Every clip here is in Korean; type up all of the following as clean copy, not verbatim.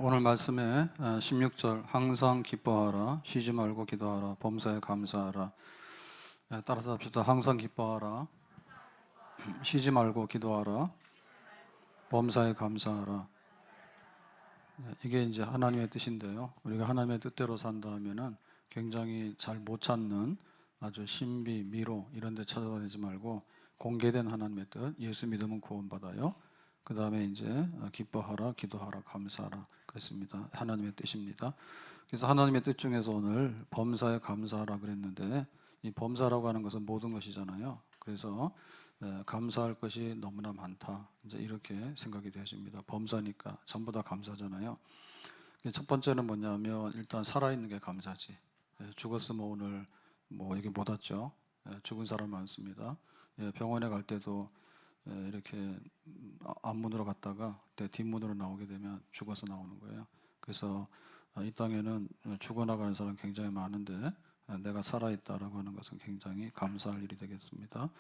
오늘 말씀에 16절 항상 기뻐하라, 쉬지 말고 기도하라, 범사에 감사하라. 따라서 합시다. 항상 기뻐하라, 쉬지 말고 기도하라, 범사에 감사하라. 이게 이제 하나님의 뜻인데요. 우리가 하나님의 뜻대로 산다 하면은 굉장히 잘 못 찾는 아주 신비, 미로 이런 데 찾아다니지 말고 공개된 하나님의 뜻, 예수 믿으면 구원받아요. 그 다음에 이제 기뻐하라, 기도하라, 감사하라 그랬습니다. 하나님의 뜻입니다. 그래서 하나님의 뜻 중에서 오늘 범사에 감사하라 그랬는데, 이 범사라고 하는 것은 모든 것이잖아요. 그래서 감사할 것이 너무나 많다, 이제 이렇게 생각이 되어집니다. 범사니까 전부 다 감사잖아요. 첫 번째는 뭐냐면 일단 살아있는 게 감사지. 죽었으면 오늘 뭐 여기 못 왔죠. 죽은 사람 많습니다. 병원에 갈 때도 이렇게 앞문으로 갔다가 뒷문으로 나오게 되면 죽어서 나오는 거예요. 그래서 이 땅에는 죽어나가는 사람 굉장히 많은데 내가 살아있다라고 하는 것은 굉장히 감사할 일이 되겠습니다.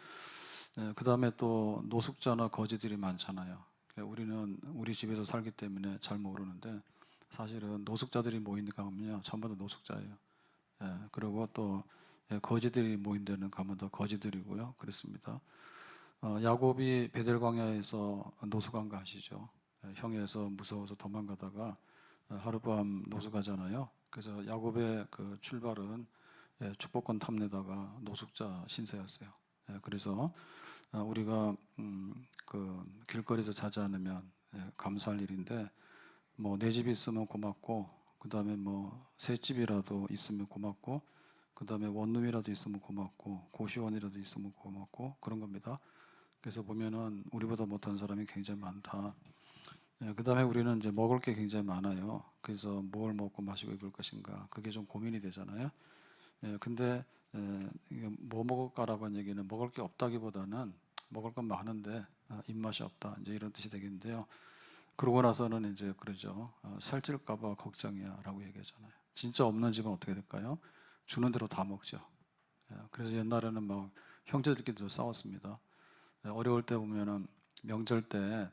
그 다음에 또 노숙자나 거지들이 많잖아요. 우리는 우리 집에서 살기 때문에 잘 모르는데 사실은 노숙자들이 모인 데 가면요 전부 다 노숙자예요. 그리고 또 거지들이 모인 데는 가면 더 거지들이고요. 그렇습니다. 야곱이 베델 광야에서 노숙한 거 아시죠? 형에서 무서워서 도망가다가 하룻밤 노숙하잖아요. 그래서 야곱의 그 출발은 축복권 탐내다가 노숙자 신세였어요. 그래서 우리가 그 길거리에서 자지 않으면 감사할 일인데, 뭐 내 집이 있으면 고맙고, 그 다음에 뭐 새 집이라도 있으면 고맙고, 그 다음에 원룸이라도 있으면 고맙고, 고시원이라도 있으면 고맙고, 그런 겁니다. 그래서 보면은 우리보다 못한 사람이 굉장히 많다. 그 다음에 우리는 이제 먹을 게 굉장히 많아요. 그래서 뭘 먹고 마시고 입을 것인가, 그게 좀 고민이 되잖아요. 근데 이게 뭐 먹을까라고 하는 얘기는 먹을 게 없다기보다는 먹을 건 많은데 입맛이 없다, 이제 이런 뜻이 되겠는데요. 그러고 나서는 이제 그러죠. 살찔까봐 걱정이야라고 얘기하잖아요. 진짜 없는 집은 어떻게 될까요? 주는 대로 다 먹죠. 그래서 옛날에는 막 형제들끼리도 싸웠습니다. 어려울 때 보면은 명절 때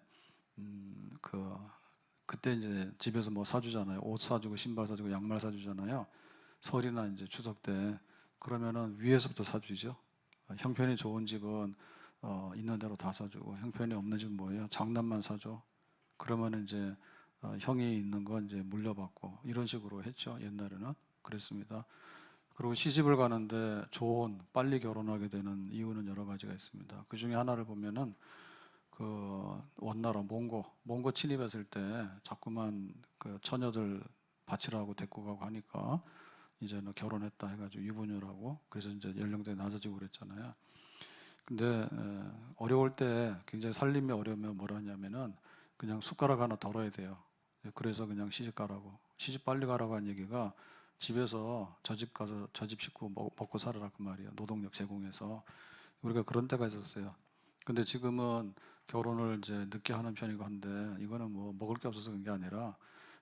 그때 이제 집에서 뭐 사주잖아요. 옷 사주고 신발 사주고 양말 사주잖아요. 설이나 이제 추석 때 그러면은 위에서부터 사주죠. 형편이 좋은 집은 있는 대로 다 사주고, 형편이 없는 집은 뭐예요? 장난만 사줘. 그러면 이제 형이 있는 건 이제 물려받고, 이런 식으로 했죠. 옛날에는 그랬습니다. 그리고 시집을 가는데 좋은 빨리 결혼하게 되는 이유는 여러 가지가 있습니다. 그 중에 하나를 보면은 그 원나라 몽고 침입했을 때 자꾸만 그 처녀들 바치라고 데리고 가고 하니까 이제는 결혼했다 해가지고 유부녀라고, 그래서 이제 연령대 낮아지고 그랬잖아요. 근데 어려울 때 굉장히 살림이 어려우면 뭐라 하냐면은 그냥 숟가락 하나 덜어야 돼요. 그래서 그냥 시집 가라고, 시집 빨리 가라고 한 얘기가 집에서 저 집 가서 저 집 식구 먹고 살아라 그 말이에요. 노동력 제공해서. 우리가 그런 때가 있었어요. 근데 지금은 결혼을 이제 늦게 하는 편이고 한데, 이거는 뭐 먹을 게 없어서 그런 게 아니라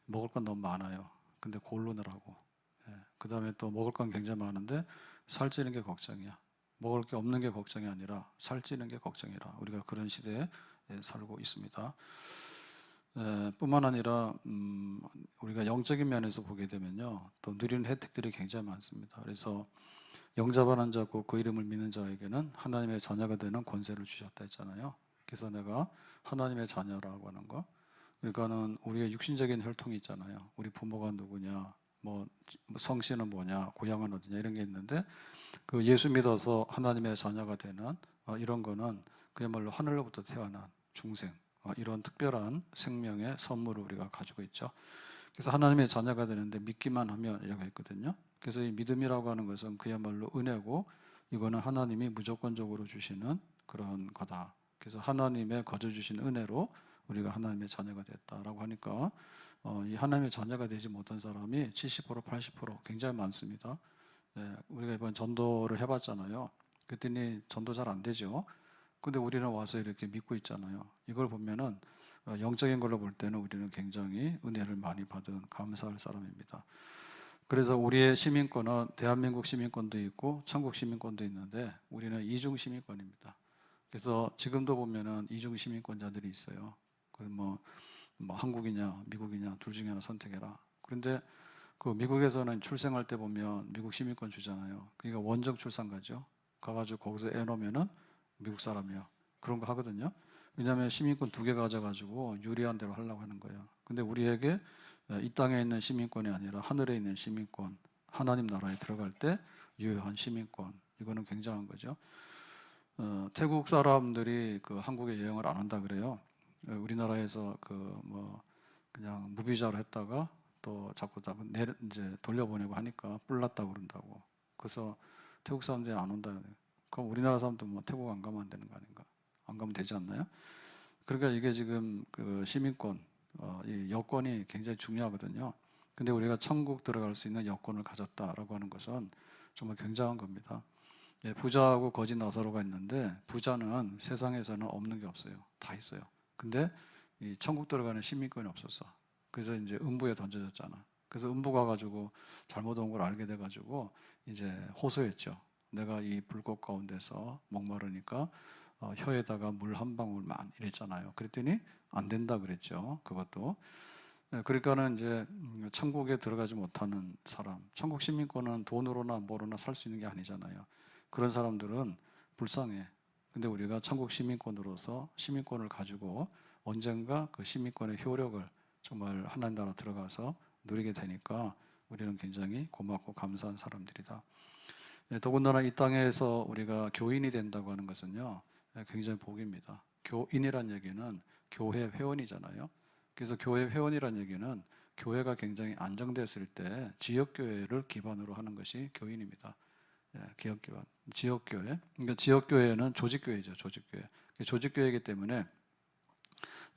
먹을 건 너무 많아요. 근데 고르느라고. 그 다음에 또 먹을 건 굉장히 많은데 살찌는 게 걱정이야. 먹을 게 없는 게 걱정이 아니라 살찌는 게 걱정이라, 우리가 그런 시대에 살고 있습니다. 뿐만 아니라 우리가 영적인 면에서 보게 되면요, 또 누리는 혜택들이 굉장히 많습니다. 그래서 영접하는 자고 그 이름을 믿는 자에게는 하나님의 자녀가 되는 권세를 주셨다 했잖아요. 그래서 내가 하나님의 자녀라고 하는 거, 그러니까는 우리의 육신적인 혈통이 있잖아요. 우리 부모가 누구냐, 뭐 성씨는 뭐냐, 고향은 어디냐, 이런 게 있는데, 그 예수 믿어서 하나님의 자녀가 되는 이런 거는 그야말로 하늘로부터 태어난 중생, 이런 특별한 생명의 선물을 우리가 가지고 있죠. 그래서 하나님의 자녀가 되는데 믿기만 하면 이라고 했거든요. 그래서 이 믿음이라고 하는 것은 그야말로 은혜고, 이거는 하나님이 무조건적으로 주시는 그런 거다. 그래서 하나님의 거저 주신 은혜로 우리가 하나님의 자녀가 됐다라고 하니까 이 하나님의 자녀가 되지 못한 사람이 70% 80% 굉장히 많습니다. 우리가 이번 전도를 해봤잖아요. 그랬더니 전도 잘 안 되죠. 근데 우리는 와서 이렇게 믿고 있잖아요. 이걸 보면은 영적인 걸로 볼 때는 우리는 굉장히 은혜를 많이 받은 감사할 사람입니다. 그래서 우리의 시민권은 대한민국 시민권도 있고 천국 시민권도 있는데, 우리는 이중 시민권입니다. 그래서 지금도 보면은 이중 시민권자들이 있어요. 그 뭐 뭐 한국이냐 미국이냐 둘 중에 하나 선택해라. 그런데 그 미국에서는 출생할 때 보면 미국 시민권 주잖아요. 그러니까 원정 출산가죠. 가가지고 거기서 애 놓으면은 미국 사람이야. 그런 거 하거든요. 왜냐하면 시민권 2개 가져가지고 유리한 대로 하려고 하는 거예요. 근데 우리에게 이 땅에 있는 시민권이 아니라 하늘에 있는 시민권, 하나님 나라에 들어갈 때 유효한 시민권, 이거는 굉장한 거죠. 태국 사람들이 그 한국에 여행을 안 한다 그래요. 우리나라에서 그 뭐 그냥 무비자로 했다가 또 자꾸 이제 돌려보내고 하니까 뿔났다고 그런다고. 그래서 태국 사람들이 안 온다 그래요. 그럼 우리나라 사람도 뭐 태국 안 가면 안 되는 거 아닌가? 안 가면 되지 않나요? 그러니까 이게 지금 그 시민권, 이 여건이 굉장히 중요하거든요. 근데 우리가 천국 들어갈 수 있는 여건을 가졌다라고 하는 것은 정말 굉장한 겁니다. 예, 부자하고 거지 나사로가 있는데 부자는 세상에서는 없는 게 없어요. 다 있어요. 근데 이 천국 들어가는 시민권이 없었어. 그래서 이제 음부에 던져졌잖아. 그래서 음부 가가지고 잘못 온 걸 알게 돼가지고 이제 호소했죠. 내가 이 불꽃 가운데서 목마르니까 혀에다가 물 한 방울만 이랬잖아요. 그랬더니 안 된다 그랬죠. 그것도. 예, 그러니까는 이제 천국에 들어가지 못하는 사람, 천국 시민권은 돈으로나 뭐로나 살 수 있는 게 아니잖아요. 그런 사람들은 불쌍해. 근데 우리가 천국 시민권으로서 시민권을 가지고 언젠가 그 시민권의 효력을 정말 하나님 나라 들어가서 누리게 되니까 우리는 굉장히 고맙고 감사한 사람들이다. 예, 더군다나 이 땅에서 우리가 교인이 된다고 하는 것은요, 굉장히 복입니다. 교인이란 얘기는 교회 회원이잖아요. 그래서 교회 회원이란 얘기는 교회가 굉장히 안정됐을 때 지역교회를 기반으로 하는 것이 교인입니다. 예, 기업 기반, 지역교회. 그러니까 지역교회는 조직교회죠, 조직교회. 조직교회이기 때문에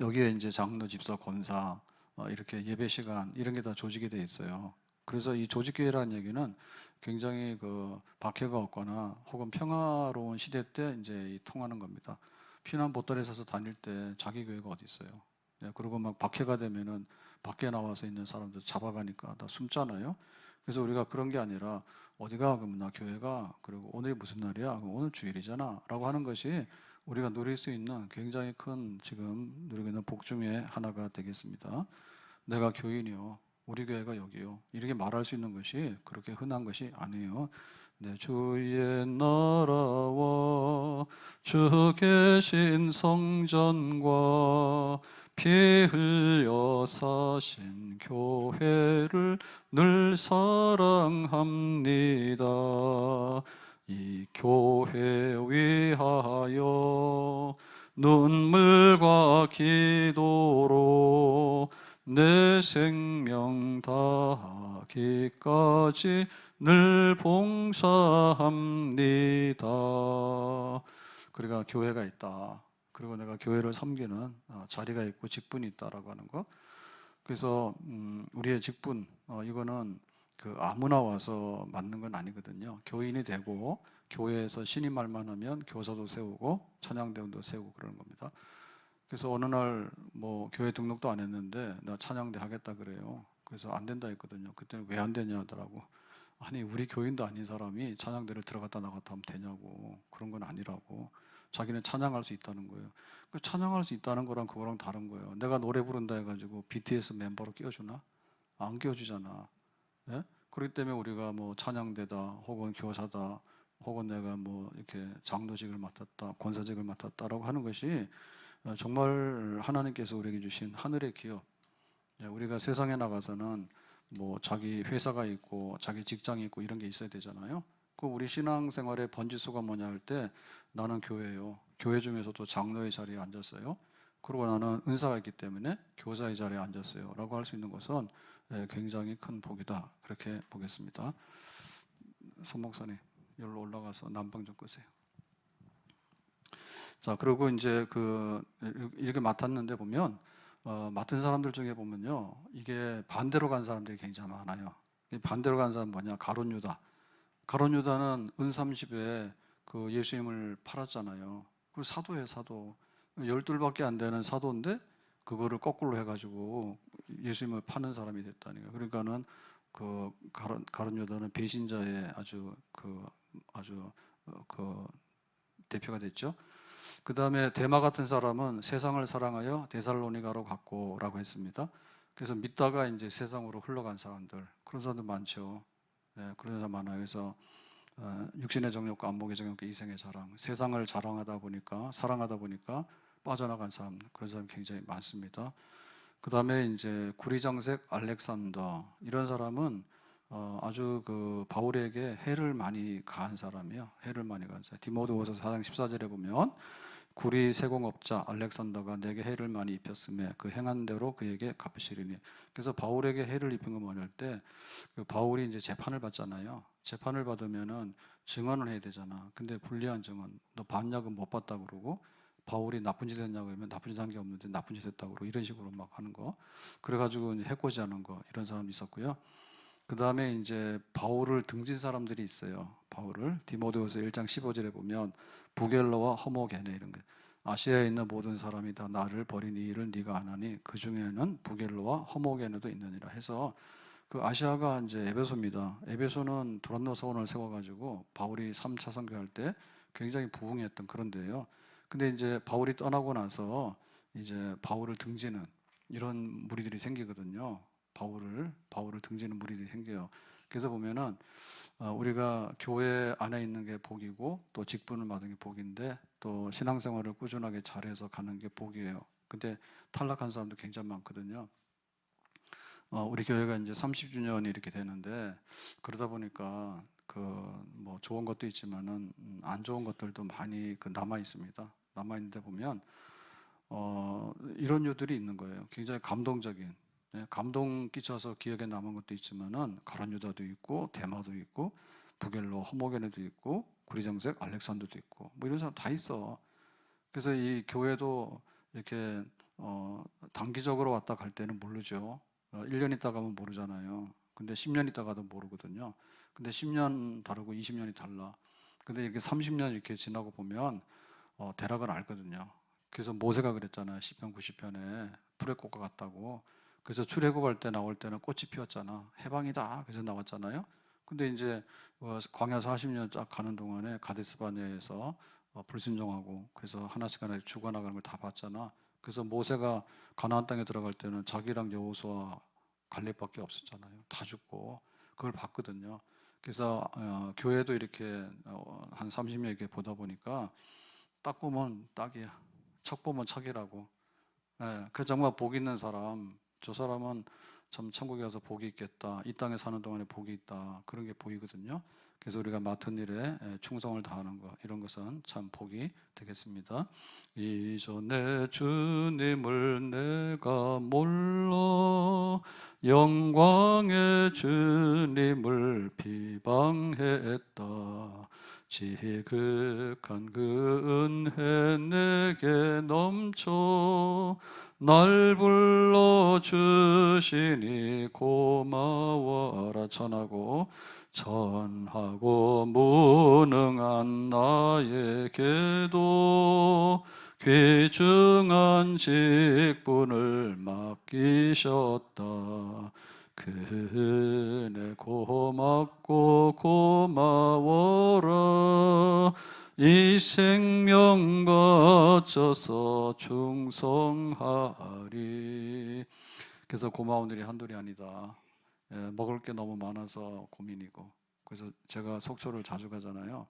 여기에 이제 장로, 집사, 권사, 이렇게 예배 시간 이런 게 다 조직이 돼 있어요. 그래서 이 조직교회라는 얘기는 굉장히 그 박해가 없거나 혹은 평화로운 시대 때 이제 통하는 겁니다. 피난 보따리 사서 다닐 때 자기 교회가 어디 있어요? 네, 그리고 막 박해가 되면은 밖에 나와서 있는 사람들 잡아가니까 다 숨잖아요. 그래서 우리가 그런 게 아니라 어디가 그러면 나 교회가 그리고 오늘이 무슨 날이야? 그럼 오늘 주일이잖아라고 하는 것이 우리가 누릴 수 있는 굉장히 큰 지금 누리고 있는 복 중에 하나가 되겠습니다. 내가 교인이요. 우리 교회가 여기요. 이렇게 말할 수 있는 것이 그렇게 흔한 것이 아니에요. 내 주의 나라와 주 계신 성전과 피 흘려 사신 교회를 늘 사랑합니다. 이 교회 위하여 눈물과 기도로 내 생명 다하기까지 늘 봉사합니다. 그러니까 교회가 있다. 그리고 내가 교회를 섬기는 자리가 있고 직분이 있다라고 하는 거. 그래서 우리의 직분 이거는 그 아무나 와서 맡는 건 아니거든요. 교인이 되고 교회에서 신임할 만하면 교사도 세우고 찬양대원도 세우고 그러는 겁니다. 그래서 어느 날 뭐 교회 등록도 안 했는데 나 찬양대 하겠다 그래요. 그래서 안 된다 했거든요. 그때는 왜 안 되냐 하더라고. 아니 우리 교인도 아닌 사람이 찬양대를 들어갔다 나갔다 하면 되냐고. 그런 건 아니라고. 자기는 찬양할 수 있다는 거예요. 그 찬양할 수 있다는 거랑 그거랑 다른 거예요. 내가 노래 부른다 해가지고 BTS 멤버로 끼워주나? 안 끼워주잖아. 예? 그렇기 때문에 우리가 뭐 찬양대다 혹은 교사다 혹은 내가 뭐 이렇게 장로직을 맡았다 권사직을 맡았다라고 하는 것이 정말 하나님께서 우리에게 주신 하늘의 기업. 예, 우리가 세상에 나가서는 뭐 자기 회사가 있고 자기 직장이 있고 이런 게 있어야 되잖아요. 그 우리 신앙생활의 번지수가 뭐냐 할 때 나는 교회요. 교회 중에서도 장로의 자리에 앉았어요. 그리고 나는 은사가 있기 때문에 교사의 자리에 앉았어요. 라고 할 수 있는 것은 굉장히 큰 복이다. 그렇게 보겠습니다. 선 목사님, 여기로 올라가서 난방 좀 끄세요. 자, 그리고 이제 이렇게 맡았는데 보면 맡은 사람들 중에 보면요, 이게 반대로 간 사람들이 굉장히 많아요. 반대로 간 사람 뭐냐? 가룟 유다. 가룟 유다는 은30에 그 예수님을 팔았잖아요. 그 사도예요, 사도. 12밖에 안 되는 사도인데 그거를 거꾸로 해가지고 예수님을 파는 사람이 됐다니까. 그러니까는 그 가룟 유다는 배신자의 아주 그 대표가 됐죠. 그 다음에 데마 같은 사람은 세상을 사랑하여 데살로니가로 갔고라고 했습니다. 그래서 믿다가 이제 세상으로 흘러간 사람들, 그런 사람들 많죠. 예, 그런 사람 많아요. 그래서 육신의 정욕과 안목의 정욕과 이생의 자랑, 세상을 자랑하다 보니까 사랑하다 보니까 빠져나간 사람, 그런 사람이 굉장히 많습니다. 그 다음에 이제 구리장색 알렉산더, 이런 사람은 아주 그 바울에게 해를 많이 가한 사람이에요. 해를 많이 가한 사람. 디모데후서 4장 14절에 보면 구리 세공업자 알렉산더가 내게 해를 많이 입혔음에 그 행한 대로 그에게 갚으시리니. 그래서 바울에게 해를 입힌 거 뭐냐 할 때, 그 바울이 이제 재판을 받잖아요. 재판을 받으면은 증언을 해야 되잖아. 근데 불리한 증언, 너 반야금 못 받다 그러고, 바울이 나쁜 짓 했냐 그러면 나쁜 짓 한 게 없는데 나쁜 짓 했다 그러고, 이런 식으로 막 하는 거. 그래가지고 해코지하는 거, 이런 사람이 있었고요. 그 다음에 이제 바울을 등진 사람들이 있어요. 바울을 디모데후서 1장 15절에 보면 부겔러와 허모게네, 이런 게, 아시아에 있는 모든 사람이 다 나를 버린 이 일을 네가 안 하니 그 중에는 부겔러와 허모게네도 있느니라 해서, 그 아시아가 이제 에베소입니다. 에베소는 도란노 사원을 세워가지고 바울이 3차 선교할 때 굉장히 부흥했던 그런 데예요. 근데 이제 바울이 떠나고 나서 이제 바울을 등지는 이런 무리들이 생기거든요. 바울을 등지는 무리들이 생겨요. 그래서 보면은 우리가 교회 안에 있는 게 복이고, 또 직분을 받은 게 복인데, 또 신앙생활을 꾸준하게 잘해서 가는 게 복이에요. 근데 탈락한 사람도 굉장히 많거든요. 우리 교회가 이제 30주년이 이렇게 되는데, 그러다 보니까 그 뭐 좋은 것도 있지만은 안 좋은 것들도 많이 그 남아 있습니다. 남아 있는데 보면 이런 유들이 있는 거예요. 굉장히 감동적인, 감동 끼쳐서 기억에 남은 것도 있지만은 가룟 유다도 있고 데마도 있고 부겔로 허모게네도 있고 구리정색 알렉산더도 있고 뭐 이런 사람 다 있어. 그래서 이 교회도 이렇게 단기적으로 왔다 갈 때는 모르죠. 1년 있다 가면 모르잖아요. 근데 10년 있다 가도 모르거든요. 근데 10년 다르고 20년이 달라. 근데 이렇게 30년 이렇게 지나고 보면 대략은 알거든요. 그래서 모세가 그랬잖아요. 시편 90편에 풀의 꽃과 같다고. 그래서 출애굽할 때 나올 때는 꽃이 피었잖아. 해방이다. 그래서 나왔잖아요. 근데 이제 광야 40년 쫙 가는 동안에 가데스바네에서 불순종하고, 그래서 하나씩 하나씩 죽어나가는 걸 다 봤잖아. 그래서 모세가 가나안 땅에 들어갈 때는 자기랑 여호수아 갈렙밖에 없었잖아요. 다 죽고 그걸 봤거든요. 그래서 교회도 이렇게 한 30년 이렇게 보다 보니까 딱 보면 딱이야. 척 보면 척이라고. 예, 그 정말 복 있는 사람, 저 사람은 참 천국에 가서 복이 있겠다. 이 땅에 사는 동안에 복이 있다. 그런 게 보이거든요. 그래서 우리가 맡은 일에 충성을 다하는 것, 이런 것은 참 복이 되겠습니다. 이전에 주님을 내가 몰라 영광의 주님을 비방했다. 지극한 그 은혜 내게 넘쳐 날 불러주시니 고마워라. 전하고 무능한 나에게도 귀중한 직분을 맡기셨다. 그 은혜 고맙고 고마워라. 이 생명 바쳐서 충성하리. 그래서 고마운 일이 한둘이 아니다. 먹을 게 너무 많아서 고민이고. 그래서 제가 속초를 자주 가잖아요.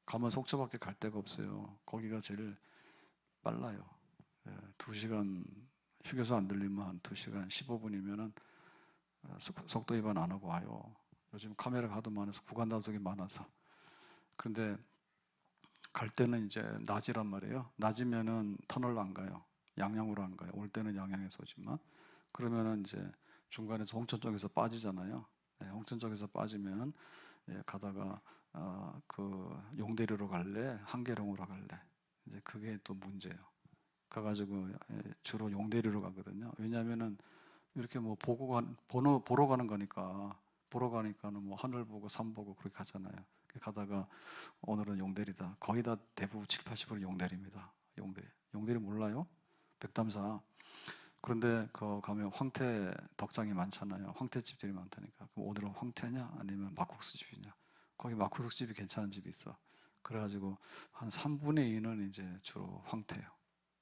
가면 속초밖에 갈 데가 없어요. 거기가 제일 빨라요. 2시간, 휴게소 안 들리면 한 2시간 15분이면은 속도 위반 안 하고 와요. 요즘 카메라가 하도 많아서 구간 단속이 많아서. 그런데 갈 때는 이제 낮이란 말이에요. 낮이면은 터널로 안 가요. 양양으로 안 가요. 올 때는 양양에서 오지만, 그러면은 이제 중간에서 홍천 쪽에서 빠지잖아요. 홍천 쪽에서 빠지면은 가다가 그 용대리로 갈래, 한계령으로 갈래. 이제 그게 또 문제예요. 가가지고 주로 용대리로 가거든요. 왜냐하면은 이렇게 뭐 보러 가는 거니까, 보러 가니까는 뭐 하늘 보고 산 보고 그렇게 가잖아요. 가다가 오늘은 용대리다. 거의 다 대부분 7, 80% 용대리입니다. 용대리 몰라요? 백담사. 그런데 그 가면 황태 덕장이 많잖아요. 황태집들이 많다니까. 그럼 오늘은 황태냐 아니면 막국수집이냐? 거기 막국수집이 괜찮은 집이 있어. 그래가지고 한 3분의 2는 이제 주로 황태예요.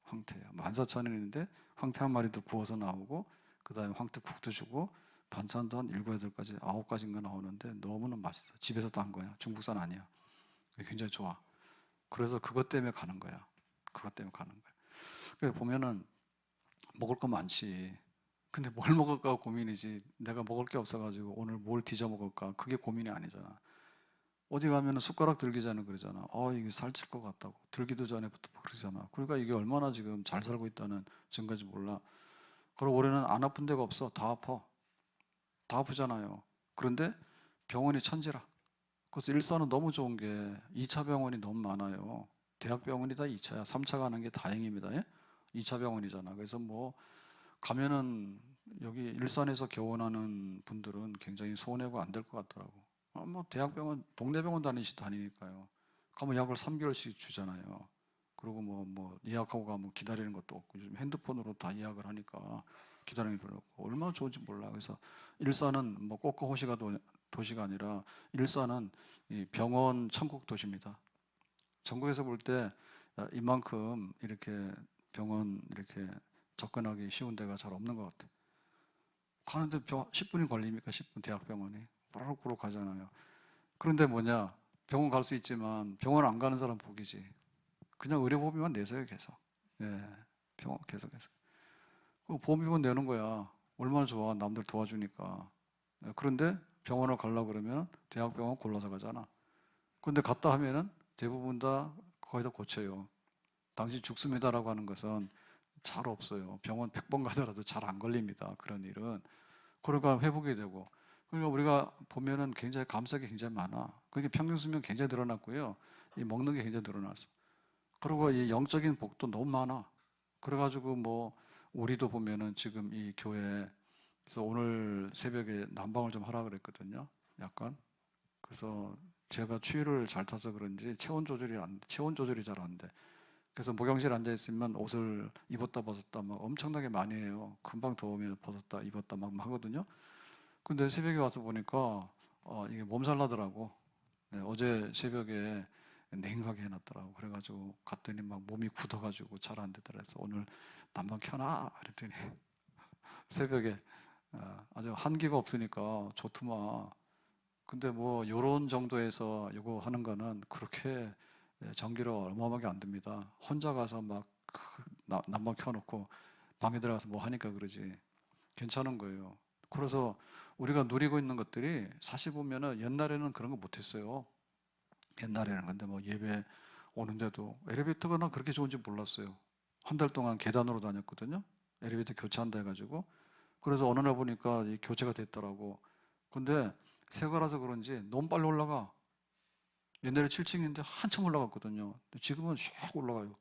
황태예요. 14,000원인데 황태 한 마리도 구워서 나오고 그 다음에 황태국도 주고 반찬도 한 7, 8가지, 9가지인가 나오는데 너무나 맛있어. 집에서도 한 거야. 중국산 아니야. 굉장히 좋아. 그래서 그것 때문에 가는 거야. 그것 때문에 가는 거야. 그래서 보면은 먹을 거 많지. 근데 뭘 먹을까 고민이지. 내가 먹을 게 없어가지고 오늘 뭘 뒤져 먹을까? 그게 고민이 아니잖아. 어디 가면은 숟가락 들기 전에 그러잖아. 이게 살찔 것 같다고. 들기도 전에부터 그러잖아. 그러니까 이게 얼마나 지금 잘 살고 있다는 증거인지 몰라. 그리고 올해는 안 아픈 데가 없어. 다 아파. 다 아프잖아요. 그런데 병원이 천지라. 그래서 일산은 너무 좋은 게 2차 병원이 너무 많아요. 대학병원이 다 2차야. 3차 가는 게 다행입니다. 예? 2차 병원이잖아. 그래서 뭐 가면은 여기 일산에서 개원하는 분들은 굉장히 손해가 안 될 것 같더라고. 뭐 대학병원, 동네 병원 다니니까요. 가면 약을 3개월씩 주잖아요. 그리고 뭐 예약하고 가면 기다리는 것도 없고 요즘 핸드폰으로 다 예약을 하니까 기다리는 게 별로 없고 얼마나 좋은지 몰라. 그래서 일산은 뭐 꼭꼭 호시가 도시가 아니라 일산은 이 병원 천국 도시입니다. 전국에서 볼 때 이만큼 이렇게 병원 이렇게 접근하기 쉬운 데가 잘 없는 것 같아요. 가는데 10분이 걸립니까? 10분 대학병원이. 바로바로 가잖아요. 그런데 뭐냐? 병원 갈 수 있지만 병원 안 가는 사람 복이지. 그냥 의료보험료만 내세요, 계속. 예, 병원 계속해서. 보험료만 내는 거야. 얼마나 좋아, 남들 도와주니까. 예, 그런데 병원을 가려고 그러면 대학병원 골라서 가잖아. 그런데 갔다 하면은 대부분 다 거의 다 고쳐요. 당신 죽습니다라고 하는 것은 잘 없어요. 병원 100번 가더라도 잘 안 걸립니다. 그런 일은. 그러니까 회복이 되고. 그러니까 우리가 보면은 굉장히 감사하게 굉장히 많아. 그게 평균 수명 굉장히 늘어났고요. 이 먹는 게 굉장히 늘어났어. 그리고 이 영적인 복도 너무 많아. 그래가지고 뭐 우리도 보면은 지금 이 교회에서 오늘 새벽에 난방을 좀 하라 그랬거든요. 약간. 그래서 제가 추위를 잘 타서 그런지 체온 조절이 잘 안 돼. 그래서 목욕실 앉아 있으면 옷을 입었다 벗었다 막 엄청나게 많이 해요. 금방 더우면 벗었다 입었다 막 하거든요. 근데 새벽에 와서 보니까 이게 몸살 나더라고. 네, 어제 새벽에 냉하게 해놨더라고. 그래가지고 갔더니 막 몸이 굳어가지고 잘 안 되더라. 그래서 오늘 난방 켜놔 그랬더니 새벽에 아주 한기가 없으니까 좋더만. 근데 뭐 요런 정도에서 요거 하는 거는 그렇게 전기를 어마어마하게 안 듭니다. 혼자 가서 막 난방 켜놓고 방에 들어가서 뭐 하니까 그러지. 괜찮은 거예요. 그래서 우리가 누리고 있는 것들이 사실 보면은 옛날에는 그런 거 못했어요. 옛날에는. 근데 뭐 예배 오는데도 엘리베이터가 나 그렇게 좋은지 몰랐어요. 한 달 동안 계단으로 다녔거든요. 엘리베이터 교체한다 해가지고. 그래서 어느 날 보니까 이 교체가 됐더라고. 근데 새 거라서 그런지 너무 빨리 올라가. 옛날에 7층인데 한참 올라갔거든요. 지금은 샥 올라가요.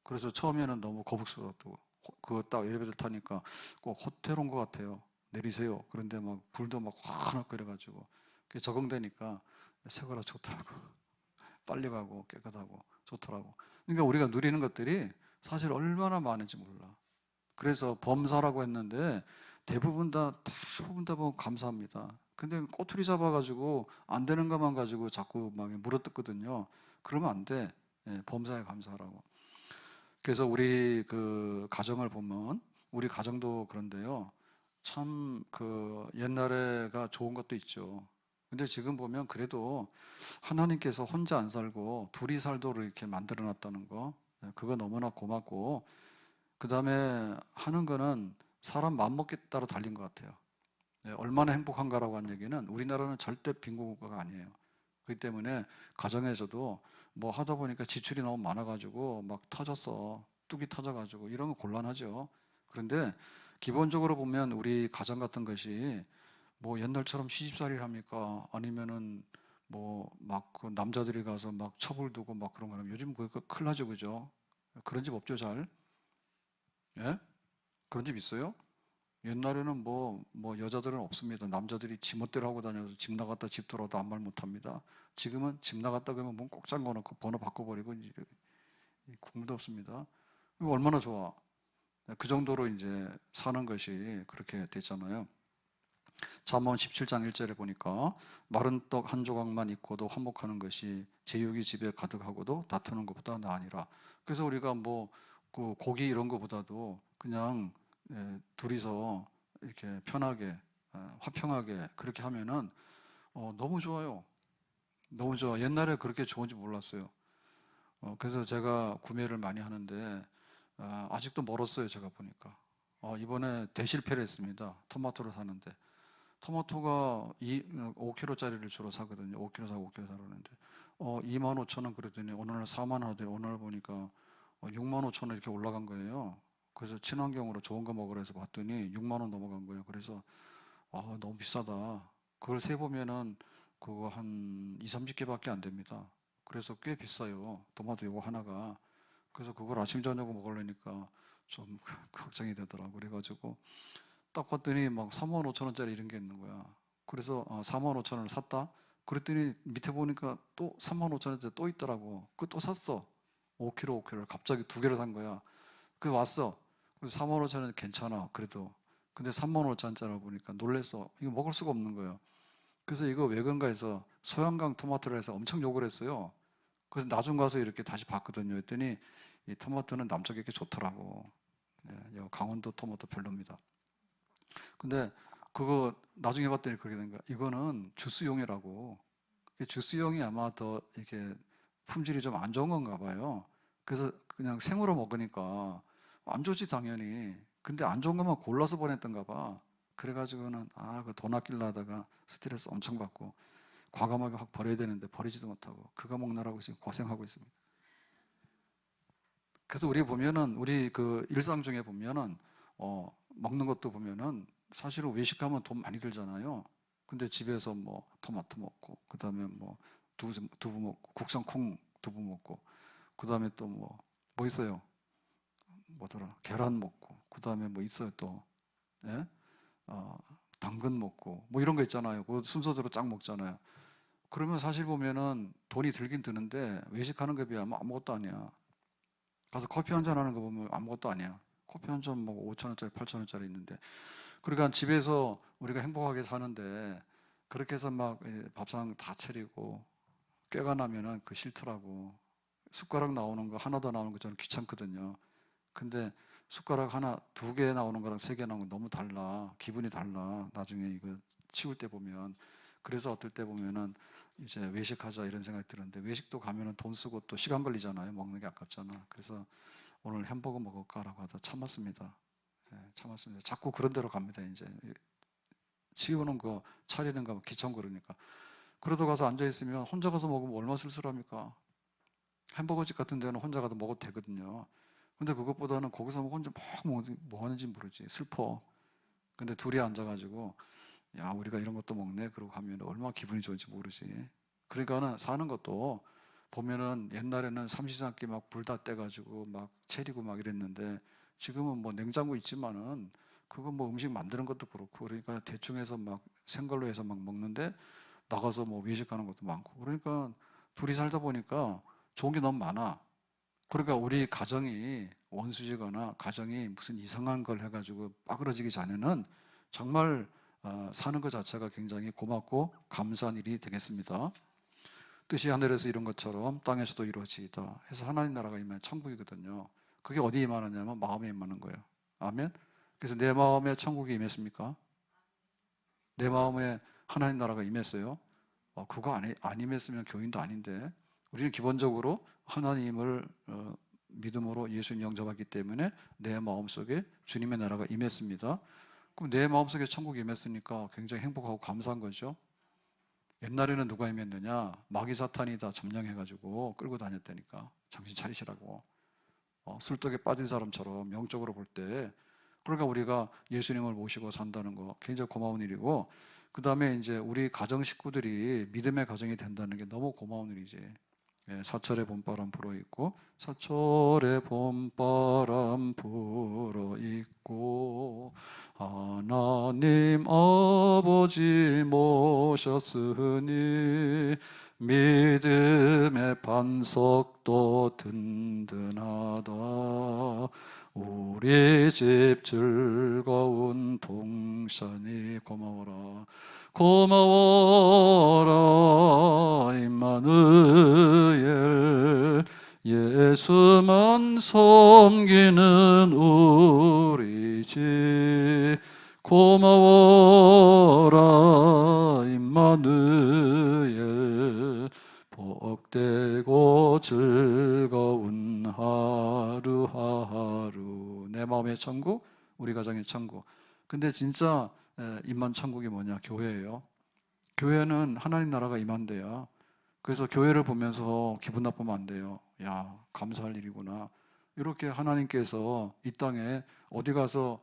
그래서 처음에는 너무 거북스러웠고, 그거 딱 엘리베이터 타니까 꼭 호텔 온 것 같아요. 내리세요. 그런데 막 불도 막 환하고 그래가지고, 그게 적응되니까 새 거라 좋더라고. 빨리 가고 깨끗하고 좋더라고. 그러니까 우리가 누리는 것들이 사실 얼마나 많은지 몰라. 그래서 범사라고 했는데 대부분 다 보면 감사합니다. 근데 꼬투리 잡아가지고 안 되는 것만 가지고 자꾸 막 물어뜯거든요. 그러면 안 돼. 예, 범사에 감사하라고. 그래서 우리 그 가정을 보면 우리 가정도 그런데요. 참 그 옛날에가 좋은 것도 있죠. 근데 지금 보면 그래도 하나님께서 혼자 안 살고 둘이 살도록 이렇게 만들어 놨다는 거, 예, 그거 너무나 고맙고, 그 다음에 하는 거는 사람 마음먹기에 따라 달린 것 같아요. 예, 얼마나 행복한가라고 한 얘기는 우리나라는 절대 빈곤국가가 아니에요. 그렇기 때문에 가정에서도 뭐 하다 보니까 지출이 너무 많아가지고 막 터졌어. 뚝이 터져가지고 이런 거 곤란하죠. 그런데 기본적으로 보면 우리 가정 같은 것이 뭐 옛날처럼 시집살이를 합니까? 아니면은 뭐 막 그 남자들이 가서 막 첩을 두고 막 그런 거라면 요즘 그거 큰일 나죠, 그죠? 그런 집 없죠, 잘? 예? 그런 집 있어요? 옛날에는 뭐 여자들은 없습니다. 남자들이 지멋대로 하고 다녀서 집 나갔다 집 들어와도 아무 말 못합니다. 지금은 집 나갔다 그러면 문 꼭 잠궈놓고 번호 바꿔버리고 이제 국물도 없습니다. 이거 얼마나 좋아. 그 정도로 이제 사는 것이 그렇게 됐잖아요. 잠언 17장 1절에 보니까 마른 떡 한 조각만 있고도 화목하는 것이 제육이 집에 가득하고도 다투는 것보다 나으니라. 그래서 우리가 뭐 그 고기 이런 것보다도 그냥 둘이서 이렇게 편하게 화평하게 그렇게 하면은 너무 좋아요. 너무 좋아. 옛날에 그렇게 좋은지 몰랐어요. 그래서 제가 구매를 많이 하는데 아직도 멀었어요. 제가 보니까 이번에 대실패를 했습니다. 토마토를 사는데 토마토가 5kg짜리를 주로 사거든요. 5kg 사고 5kg 사려는데 25,000원 그랬더니 어느 날 4만 원 하더니 어느 날 보니까 65,000원 이렇게 올라간 거예요. 그래서 친환경으로 좋은 거 먹으라 해서 봤더니 6만 원 넘어간 거예요. 그래서 너무 비싸다. 그걸 세 보면은 그거 한 2, 30개밖에 안 됩니다. 그래서 꽤 비싸요. 토마토 이거 하나가. 그래서 그걸 아침 저녁 먹으려니까 좀 걱정이 되더라고. 그래가지고 딱 봤더니 막 35,000원짜리 이런 게 있는 거야. 그래서 45,000원을 샀다. 그랬더니 밑에 보니까 또 35,000원짜리 또 있더라고. 그 또 샀어. 5kg를 갑자기 두 개를 산 거야. 그 왔어. 그래서 45,000원 괜찮아. 그래도. 근데 35,000원짜리 보니까 놀랬어. 이거 먹을 수가 없는 거예요. 그래서 이거 왜 그런가 해서 소양강 토마토를 해서 엄청 욕을 했어요. 그래서 나중 가서 이렇게 다시 봤거든요. 했더니 이 토마토는 남쪽에 게 좋더라고. 강원도 토마토 별로입니다. 근데 그거 나중에 봤더니 그렇게 된 거야. 이거는 주스용이라고. 주스용이 아마 더 이렇게 품질이 좀 안 좋은 건가 봐요. 그래서 그냥 생으로 먹으니까 안 좋지 당연히. 근데 안 좋은 것만 골라서 보냈던가 봐. 그래가지고는 그 돈 아끼려다가 스트레스 엄청 받고 과감하게 확 버려야 되는데 버리지도 못하고 그거 먹느라고 지금 고생하고 있습니다. 그래서 우리 보면은 우리 그 일상 중에 보면은 먹는 것도 보면은 사실은 외식하면 돈 많이 들잖아요. 근데 집에서 뭐 토마토 먹고 그다음에 뭐 두부 먹고 국산 콩 두부 먹고 그다음에 또 뭐 있어요? 뭐더라? 계란 먹고 그다음에 뭐 있어요 또? 예? 당근 먹고 뭐 이런 거 있잖아요. 그 순서대로 쫙 먹잖아요. 그러면 사실 보면은 돈이 들긴 드는데 외식하는 것에 비하면 아무것도 아니야. 가서 커피 한 잔 하는 거 보면 아무것도 아니야. 커피 한 잔 뭐 5,000원짜리, 8,000원짜리 있는데. 그러니까 집에서 우리가 행복하게 사는데 그렇게 해서 막 밥상 다 차리고 꾀가 나면은 그 싫더라고. 숟가락 나오는 거 하나 더 나오는 거 저는 귀찮거든요. 근데 숟가락 하나, 두 개 나오는 거랑 세 개 나오는 거 너무 달라. 기분이 달라. 나중에 이거 치울 때 보면. 그래서 어떨 때 보면은 이제 외식하자 이런 생각이 드는데 외식도 가면은 돈 쓰고 또 시간 걸리잖아요. 먹는 게 아깝잖아. 그래서 오늘 햄버거 먹을까라고 하다 참았습니다. 참았습니다. 자꾸 그런 데로 갑니다. 이제 치우는 거, 차리는 거 귀찮고 그러니까. 그러다 가서 앉아 있으면 혼자 가서 먹으면 얼마나 쓸쓸합니까? 햄버거집 같은 데는 혼자 가도 먹어도 되거든요. 근데 그것보다는 거기서 혼자 막 뭐 하는지 모르지. 슬퍼. 근데 둘이 앉아가지고 야 우리가 이런 것도 먹네 그러고 하면 얼마나 기분이 좋은지 모르지. 그러니까는 사는 것도 보면은 옛날에는 삼시세끼 막 불 다 떼가지고 막 채리고 막 이랬는데 지금은 뭐 냉장고 있지만은 그거 뭐 음식 만드는 것도 그렇고 그러니까 대충 해서 막 생걸로 해서 막 먹는데 나가서 뭐 외식하는 것도 많고 그러니까 둘이 살다 보니까 좋은 게 너무 많아. 그러니까 우리 가정이 원수지거나 가정이 무슨 이상한 걸 해가지고 빠그러지기 전에는 정말 사는 것 자체가 굉장히 고맙고 감사한 일이 되겠습니다. 뜻이 하늘에서 이룬 것처럼 땅에서도 이루어지이다 해서 하나님 나라가 임하면 천국이거든요. 그게 어디에 임하느냐면 마음에 임하는 거예요. 아멘. 그래서 내 마음에 천국이 임했습니까? 내 마음에 하나님 나라가 임했어요. 그거 안 임했으면 교인도 아닌데 우리는 기본적으로 하나님을 믿음으로 예수님 영접하기 때문에 내 마음속에 주님의 나라가 임했습니다. 그럼 내 마음속에 천국이 임했으니까 굉장히 행복하고 감사한 거죠. 옛날에는 누가 임했느냐? 마귀 사탄이 다 점령해가지고 끌고 다녔다니까. 정신 차리시라고. 술독에 빠진 사람처럼 영적으로 볼 때. 그러니까 우리가 예수님을 모시고 산다는 거 굉장히 고마운 일이고, 그 다음에 이제 우리 가정 식구들이 믿음의 가정이 된다는 게 너무 고마운 일이지. 사철의 봄바람 불어 있고, 사철의 봄바람 불어 있고, 하나님 아버지 모셨으니 믿음의 반석도 든든하다. 우리 집 즐거운 동산이 고마워라 고마워라 임마누엘 예수만 섬기는 우리 집 고마워라 임마누엘 복되고 즐거운 하루하루 내 마음의 천국 우리 가정의 천국. 근데 진짜 임한 천국이 뭐냐? 교회예요. 교회는 하나님 나라가 임한대요. 그래서 교회를 보면서 기분 나쁘면 안 돼요. 야, 감사할 일이구나. 이렇게 하나님께서 이 땅에 어디 가서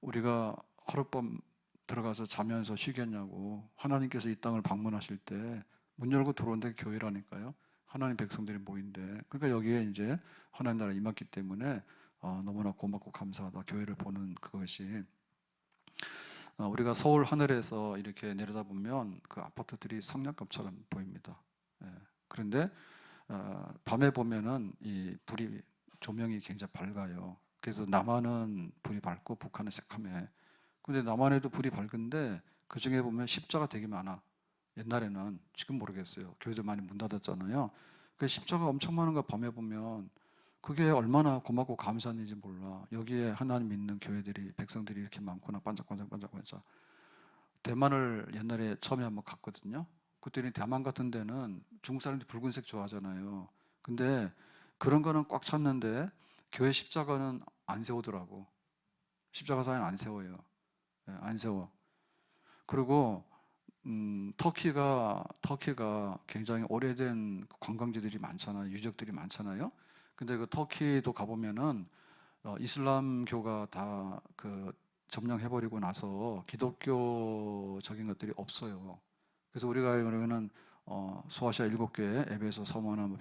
우리가 하룻밤 들어가서 자면서 쉬겠냐고. 하나님께서 이 땅을 방문하실 때 문 열고 들어온 데 교회라니까요. 하나님 백성들이 모인데. 그러니까 여기에 이제 하나님 나라 임했기 때문에 너무나 고맙고 감사하다. 교회를 보는 그것이. 우리가 서울 하늘에서 이렇게 내려다보면 그 아파트들이 성냥갑처럼 보입니다. 예. 그런데 밤에 보면은 이 불이 조명이 굉장히 밝아요. 그래서 남한은 불이 밝고 북한은 새카매. 근데 남한에도 불이 밝은데 그 중에 보면 십자가 되게 많아. 옛날에는 지금 모르겠어요. 교회도 많이 문 닫았잖아요. 그 십자가 엄청 많은 거 밤에 보면 그게 얼마나 고맙고 감사한 일인지 몰라. 여기에 하나님 믿는 교회들이 백성들이 이렇게 많구나. 반짝반짝반짝. 대만을 옛날에 처음에 한번 갔거든요. 그때는 대만 같은 데는 중국 사람들이 붉은색 좋아하잖아요. 근데 그런 거는 꽉 찼는데 교회 십자가는 안 세우더라고. 십자가 사인 안 세워요. 안 세워. 그리고 터키가 굉장히 오래된 관광지들이 많잖아요. 유적들이 많잖아요. 근데 그 터키도 가보면은 이슬람교가 다 그 점령해버리고 나서 기독교적인 것들이 없어요. 그래서 우리가 그러면은 소아시아 7개, 에베소, 서머나 뭐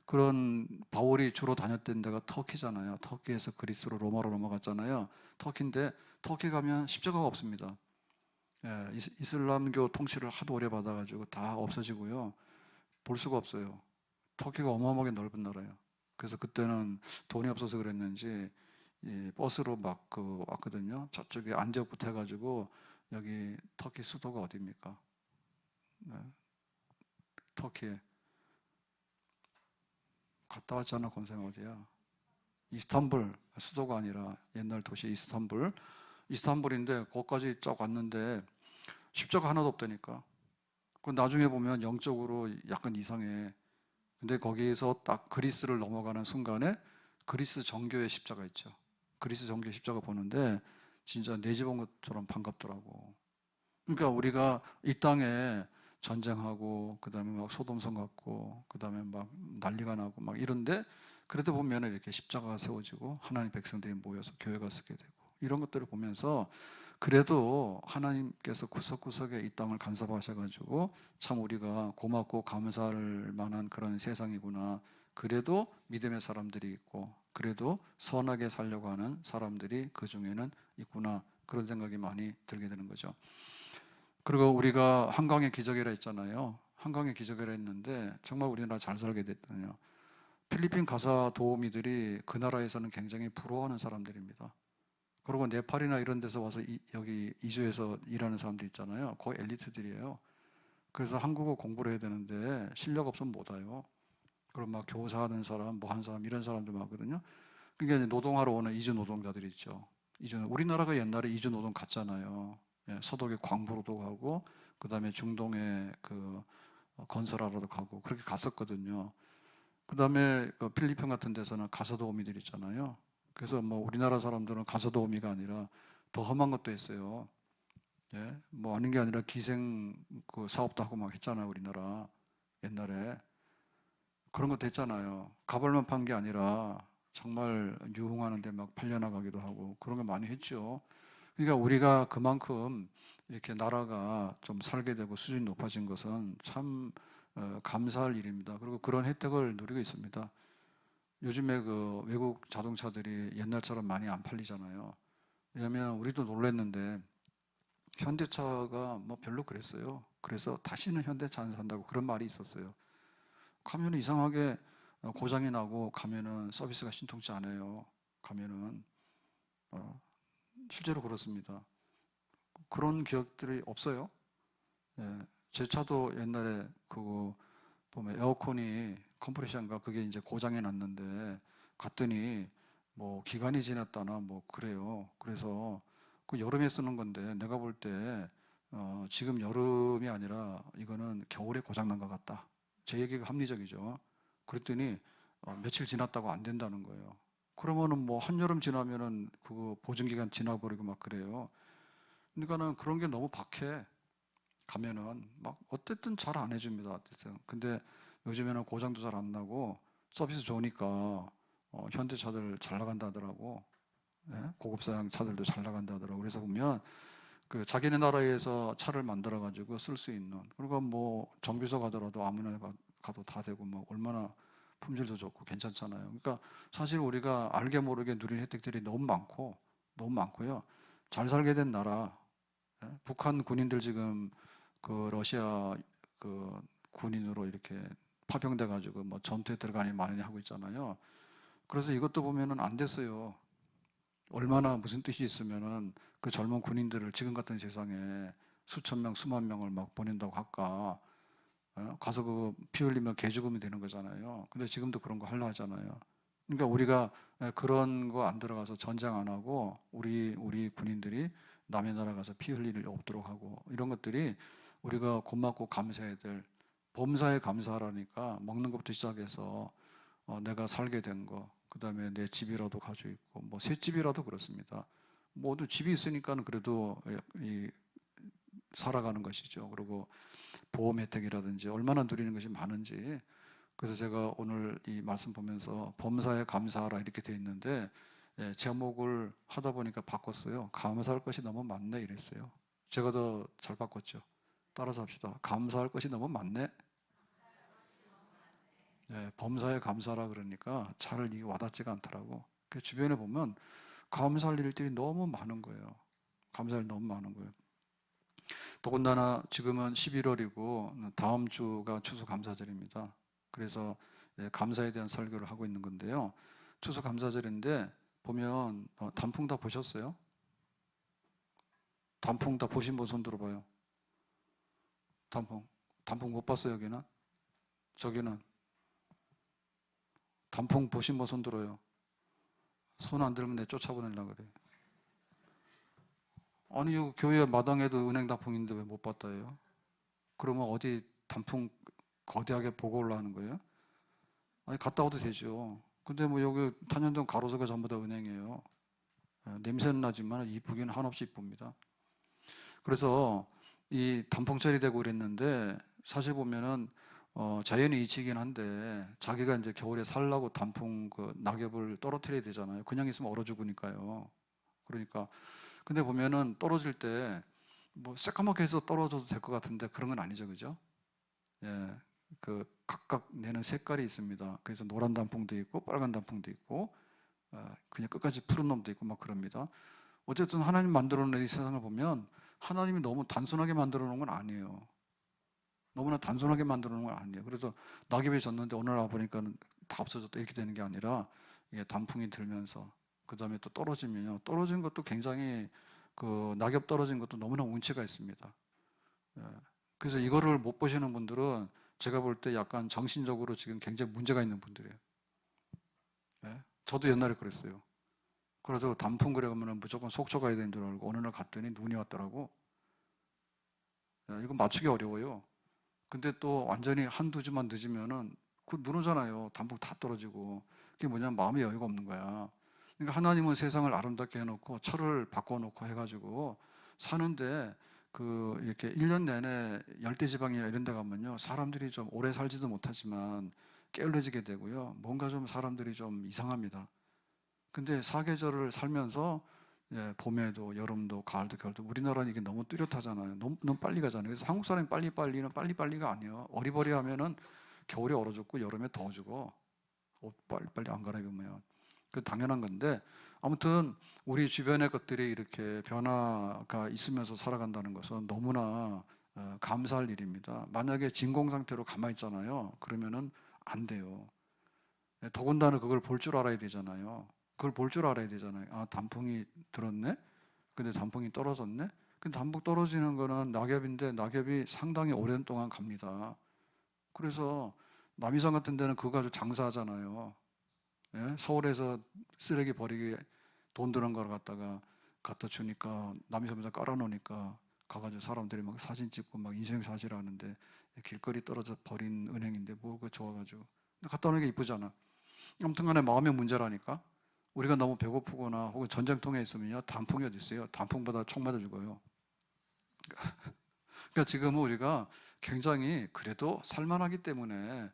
그런 바울이 주로 다녔던 데가 터키잖아요. 터키에서 그리스로 로마로 넘어갔잖아요. 터키인데 터키 가면 십자가가 없습니다. 예, 이슬람교 통치를 하도 오래 받아가지고 다 없어지고요. 볼 수가 없어요. 터키가 어마어마하게 넓은 나라예요. 그래서 그때는 돈이 없어서 그랬는지 버스로 막 왔거든요. 저쪽에 안디옥부터 해가지고 여기 터키 수도가 어디입니까? 네, 터키에 갔다 왔잖아. 검색 어디야? 이스탄불 수도가 아니라 옛날 도시 이스탄불인데 거기까지 쫙 왔는데 십자가 하나도 없다니까. 그 나중에 보면 영적으로 약간 이상해. 근데 거기에서 딱 그리스를 넘어가는 순간에 그리스 정교의 십자가 있죠. 그리스 정교 십자가 보는데 진짜 내 집 온 것처럼 반갑더라고. 그러니까 우리가 이 땅에 전쟁하고 그다음에 막 소돔성 같고 그다음에 막 난리가 나고 막 이런데 그래도 보면 이렇게 십자가가 세워지고 하나님 백성들이 모여서 교회가 쓰게 되고 이런 것들을 보면서 그래도 하나님께서 구석구석에 이 땅을 간섭하셔가지고 참 우리가 고맙고 감사할 만한 그런 세상이구나. 그래도 믿음의 사람들이 있고 그래도 선하게 살려고 하는 사람들이 그 중에는 있구나. 그런 생각이 많이 들게 되는 거죠. 그리고 우리가 한강의 기적이라 했잖아요. 한강의 기적이라 했는데 정말 우리나라 잘 살게 됐거든요. 필리핀 가사 도우미들이 그 나라에서는 굉장히 부러워하는 사람들입니다. 그리고 네팔이나 이런 데서 와서 여기 이주해서 일하는 사람들 있잖아요. 거의 엘리트들이에요. 그래서 한국어 공부를 해야 되는데 실력 없으면 못 와요. 그럼 막 교사하는 사람, 뭐 한 사람 이런 사람들 많거든요. 그러니까 이제 노동하러 오는 이주 노동자들이 있죠. 우리나라가 옛날에 이주 노동 갔잖아요. 예, 서독에 광부로도 가고 그다음에 중동에 그 건설하러도 가고 그렇게 갔었거든요. 그다음에 그 필리핀 같은 데서는 가사도우미들 있잖아요. 그래서 뭐 우리나라 사람들은 가사도우미가 아니라 더 험한 것도 했어요. 예, 뭐 아닌 게 아니라 기생 그 사업도 하고 막 했잖아요. 우리나라 옛날에 그런 것도 했잖아요. 가발만 판 게 아니라 정말 유흥하는데 막 팔려나가기도 하고 그런 거 많이 했죠. 그러니까 우리가 그만큼 이렇게 나라가 좀 살게 되고 수준이 높아진 것은 참 감사할 일입니다. 그리고 그런 혜택을 누리고 있습니다. 요즘에 그 외국 자동차들이 옛날처럼 많이 안 팔리잖아요. 왜냐하면 우리도 놀랐는데 현대차가 뭐 별로 그랬어요. 그래서 다시는 현대차 안 산다고 그런 말이 있었어요. 가면은 이상하게 고장이 나고 가면은 서비스가 신통치 않아요. 가면은 실제로 그렇습니다. 그런 기억들이 없어요. 예, 제 차도 옛날에 그거 보면 에어컨이 컴프레션가 그게 이제 고장이 났는데 갔더니 뭐 기간이 지났다나 뭐 그래요. 그래서 그 여름에 쓰는 건데 내가 볼 때 지금 여름이 아니라 이거는 겨울에 고장 난 것 같다. 제 얘기가 합리적이죠. 그랬더니 며칠 지났다고 안 된다는 거예요. 그러면은 뭐 한여름 지나면은 그거 보증 기간 지나버리고 막 그래요. 그러니까는 그런 게 너무 박해. 가면은 막 어쨌든 잘 안 해줍니다. 어쨌든. 근데 요즘에는 고장도 잘 안 나고 서비스 좋으니까 현대차들 잘 나간다 하더라고. 예? 고급사양 차들도 잘 나간다 하더라고. 그래서 보면 그 자기네 나라에서 차를 만들어 가지고 쓸 수 있는, 그러니까 뭐 정비소 가더라도 아무나 가도 다 되고 뭐 얼마나 품질도 좋고 괜찮잖아요. 그러니까 사실 우리가 알게 모르게 누린 혜택들이 너무 많고 너무 많고요. 잘 살게 된 나라, 예? 북한 군인들 지금 그 러시아 그 군인으로 이렇게 파병돼 가지고 뭐 전투에 들어가니 마니 하고 있잖아요. 그래서 이것도 보면은 안 됐어요. 얼마나 무슨 뜻이 있으면은 그 젊은 군인들을 지금 같은 세상에 수천 명, 수만 명을 막 보낸다고 할까? 가서 그 피 흘리면 개 죽으면 되는 거잖아요. 근데 지금도 그런 거 하려 하잖아요. 그러니까 우리가 그런 거 안 들어가서 전쟁 안 하고 우리 군인들이 남의 나라 가서 피 흘릴 일 없도록 하고 이런 것들이 우리가 고맙고 감사해야 될, 범사에 감사하라니까 먹는 것부터 시작해서 내가 살게 된 거, 그 다음에 내 집이라도 가지고 있고, 뭐 새 집이라도 그렇습니다. 모두 집이 있으니까는 그래도 살아가는 것이죠. 그리고 보험 혜택이라든지 얼마나 누리는 것이 많은지. 그래서 제가 오늘 이 말씀 보면서 범사에 감사하라 이렇게 돼 있는데 제목을 하다 보니까 바꿨어요. 감사할 것이 너무 많네 이랬어요. 제가 더 잘 바꿨죠. 따라서 합시다. 감사할 것이 너무 많네. 범사에 감사라 그러니까 잘 이게 와닿지가 않더라고. 그 주변에 보면 감사할 일들이 너무 많은 거예요. 감사할 일 너무 많은 거예요. 더군다나 지금은 11월이고 다음 주가 추수감사절입니다. 그래서 감사에 대한 설교를 하고 있는 건데요. 추수감사절인데 보면 단풍 다 보셨어요? 단풍 다 보신 분 손 들어봐요. 단풍 못 봤어요 여기는? 저기는 단풍 보신 분 손 들어요. 손 안 들면 내 쫓아보내려고 그래. 아니 요 교회 마당에도 은행 단풍인데 왜 못 봤다 해요? 그러면 어디 단풍 거대하게 보고 올라가는 거예요? 아니 갔다 와도 되죠. 근데 뭐 여기 탄현동 가로수가 전부 다 은행이에요. 냄새는 나지만 이쁘기는 한없이 이쁩니다. 그래서 이 단풍철이 되고 그랬는데 사실 보면은 자연의 이치이긴 한데 자기가 이제 겨울에 살라고 단풍 그 낙엽을 떨어뜨려야 되잖아요. 그냥 있으면 얼어 죽으니까요. 그러니까 근데 보면은 떨어질 때 뭐 새까맣게 해서 떨어져도 될 것 같은데 그런 건 아니죠, 그죠? 예, 그 각각 내는 색깔이 있습니다. 그래서 노란 단풍도 있고 빨간 단풍도 있고 그냥 끝까지 푸른 놈도 있고 막 그럽니다. 어쨌든 하나님 만들어 놓은 이 세상을 보면 하나님이 너무 단순하게 만들어 놓은 건 아니에요. 너무나 단순하게 만들어 놓은 건 아니에요. 그래서 낙엽이 졌는데 오늘 와보니까 다 없어졌다 이렇게 되는 게 아니라 이게 단풍이 들면서 그 다음에 또 떨어지면요. 떨어진 것도 굉장히 그 낙엽 떨어진 것도 너무나 운치가 있습니다. 예. 그래서 이거를 못 보시는 분들은 제가 볼 때 약간 정신적으로 지금 굉장히 문제가 있는 분들이에요. 예. 저도 옛날에 그랬어요. 그래서 단풍 그래 가면은 무조건 속초 가야 되는 줄 알고 어느 날 갔더니 눈이 왔더라고. 이거 맞추기 어려워요. 근데 또 완전히 한두 주만 늦으면은 그 눈 오잖아요. 단풍 다 떨어지고. 그게 뭐냐면 마음의 여유가 없는 거야. 그러니까 하나님은 세상을 아름답게 해놓고 철을 바꿔놓고 해가지고 사는데 그 이렇게 1년 내내 열대지방이나 이런 데 가면요. 사람들이 좀 오래 살지도 못하지만 게을러지게 되고요. 뭔가 좀 사람들이 좀 이상합니다. 근데 사계절을 살면서 봄에도 여름도 가을도 겨울도 우리나라는 이게 너무 뚜렷하잖아요. 너무 빨리 가잖아요. 그래서 한국 사람이 빨리빨리는 빨리빨리가 아니에요. 어리버리하면은 겨울에 얼어 죽고 여름에 더워 죽어. 옷 빨리빨리 안 갈아입으면. 그 당연한 건데 아무튼 우리 주변의 것들이 이렇게 변화가 있으면서 살아간다는 것은 너무나 감사할 일입니다. 만약에 진공 상태로 가만히 있잖아요. 그러면은 안 돼요. 더군다나 그걸 볼 줄 알아야 되잖아요. 그걸 볼 줄 알아야 되잖아요. 아, 단풍이 들었네? 근데 단풍이 떨어졌네. 근데 단풍 떨어지는 거는 낙엽인데 낙엽이 상당히 오랜 동안 갑니다. 그래서 남이섬 같은 데는 그거 가지고 장사하잖아요. 예? 서울에서 쓰레기 버리기 돈 드는 걸 갖다 주니까 남이섬에다 깔아놓으니까 가가지고 사람들이 막 사진 찍고 막 인생사실 하는데 길거리 떨어져 버린 은행인데 뭐 그거 좋아가지고 갖다 놓는 게 이쁘잖아. 아무튼 간에 마음의 문제라니까. 우리가 너무 배고프거나 혹은 전쟁통에 있으면요 단풍이 어디 있어요. 단풍보다 총 맞아 죽어요. 그러니까 지금은 우리가 굉장히 그래도 살만하기 때문에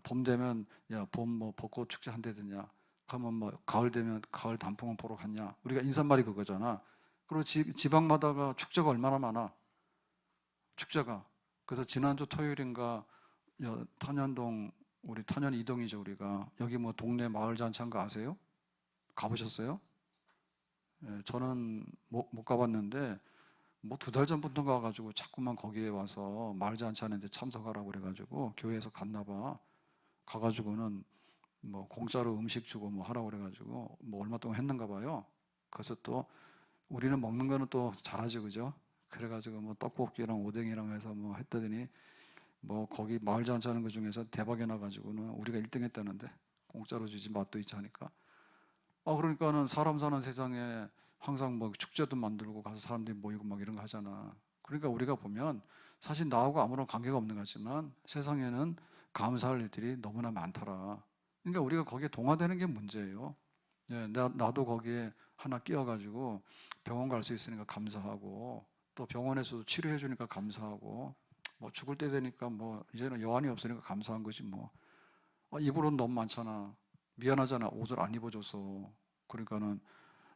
봄 되면 야 봄 뭐 벚꽃 축제 한대더냐, 그러면 뭐 가을 되면 가을 단풍은 보러 갔냐. 우리가 인사말이 그거잖아. 그리고 지방마다가 축제가 얼마나 많아. 축제가. 그래서 지난주 토요일인가 탄현동, 우리 탄현 이동이죠. 우리가 여기 뭐 동네 마을 잔치한 거 아세요? 가보셨어요? 예, 저는 못 가봤는데 뭐 2달 전부터 가가지고 자꾸만 거기에 와서 마을 잔치 하는데 참석하라고 그래가지고 교회에서 갔나 봐. 가가지고는 뭐 공짜로 음식 주고 뭐 하라고 그래가지고 뭐 얼마 동안 했는가 봐요. 그래서 또 우리는 먹는 거는 또 잘하지, 그죠? 그래가지고 뭐 떡볶이랑 오뎅이랑 해서 뭐 했더니 뭐 거기 마을 잔치 하는 거 중에서 대박이 나가지고는 우리가 1등 했다는데, 공짜로 주지 맛도 있지 하니까. 그러니까는 사람 사는 세상에 항상 뭐 축제도 만들고 가서 사람들이 모이고 막 이런 거 하잖아. 그러니까 우리가 보면 사실 나하고 아무런 관계가 없는 것 같지만 세상에는 감사할 일들이 너무나 많더라. 그러니까 우리가 거기에 동화되는 게 문제예요. 예, 나도 거기에 하나 끼어가지고 병원 갈 수 있으니까 감사하고, 또 병원에서도 치료해 주니까 감사하고, 뭐 죽을 때 되니까 뭐 이제는 여한이 없으니까 감사한 거지 뭐. 입을 옷 너무 많잖아. 미안하잖아. 옷을 안 입어줘서. 그러니까는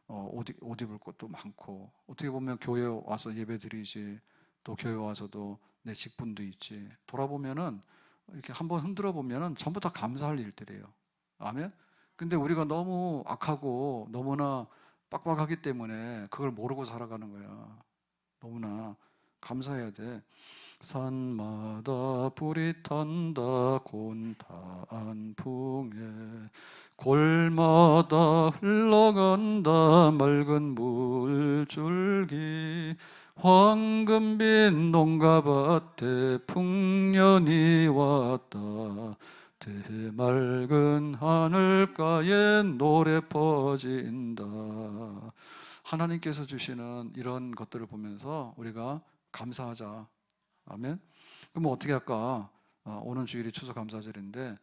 옷 입을 것도 많고. 어떻게 보면 교회 와서 예배 드리지, 또 교회 와서도 내 직분도 있지. 돌아보면은 이렇게 한번 흔들어 보면은 전부 다 감사할 일들이에요. 아멘. 근데 우리가 너무 악하고 너무나 빡빡하기 때문에 그걸 모르고 살아가는 거야. 너무나 감사해야 돼. 산마다 불이 탄다 곤탄 풍에, 골마다 흘러간다 맑은 물줄기, 황금빛 농가밭에 풍년이 왔다 대맑은 하늘가에 노래 퍼진다. 하나님께서 주시는 이런 것들을 보면서 우리가 감사하자. 아멘. 그럼 어떻게 할까? 오는 주일이 추수감사절인데